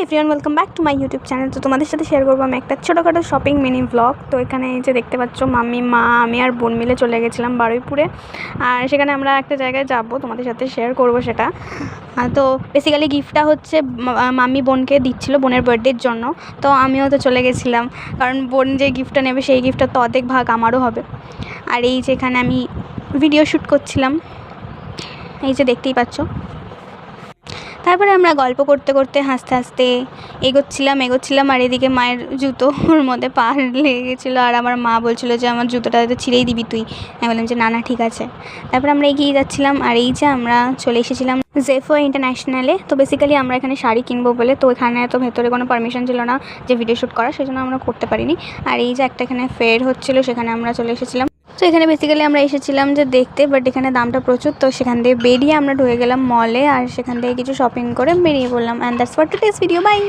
Everyone, welcome back to my YouTube channel. তো তোমাদের সাথে শেয়ার করবো আমি একটা ছোটোখাটো শপিং মিনি ব্লগ। তো এখানে এই যে দেখতে পাচ্ছ, মাম্মি, মা, আমি আর বোন মিলে চলে গেছিলাম বারুইপুরে। আর সেখানে আমরা একটা জায়গায় যাব, তোমাদের সাথে শেয়ার করব সেটা। তো বেসিক্যালি গিফটটা হচ্ছে মাম্মি বোনকে দিচ্ছিলো বোনের বার্থডের জন্য। তো আমিও তো চলে গেছিলাম, কারণ বোন যে গিফটটা নেবে সেই গিফটটা তো অর্ধেক ভাগ আমারও হবে। আর এই যে এখানে আমি ভিডিও শ্যুট করছিলাম, এই যে দেখতেই পাচ্ছ। তারপরে আমরা গল্প করতে করতে হাসতে হাসতে এগোচ্ছিলাম। আর এদিকে মায়ের জুতোর মধ্যে পা লেগে গেছিলো, আর আমার মা বলছিলো যে আমার জুতোটা তো ছিঁড়েই দিবি তুই। আমি বললাম যে না না ঠিক আছে। তারপরে আমরা এগিয়ে যাচ্ছিলাম, আর এই যে আমরা চলে এসেছিলাম জেফো ইন্টারন্যাশনালে। তো বেসিক্যালি আমরা এখানে শাড়ি কিনবো বলে, তো এখানে তো ভেতরে কোনো পারমিশন ছিল না যে ভিডিও শ্যুট করা, সেই জন্য আমরা করতে পারিনি। আর এই যে একটা এখানে ফেয়ার হচ্ছিলো, সেখানে আমরা চলে এসেছিলাম। তো এখানে বেসিক্যালি আমরা এসেছিলাম যে দেখতে, বাট এখানে দামটা প্রচুর। তো সেখান থেকে বেরিয়ে আমরা ঢুকে গেলাম মলে, আর সেখান থেকে কিছু শপিং করে বেরিয়ে পড়লাম। And that's for today's video, by.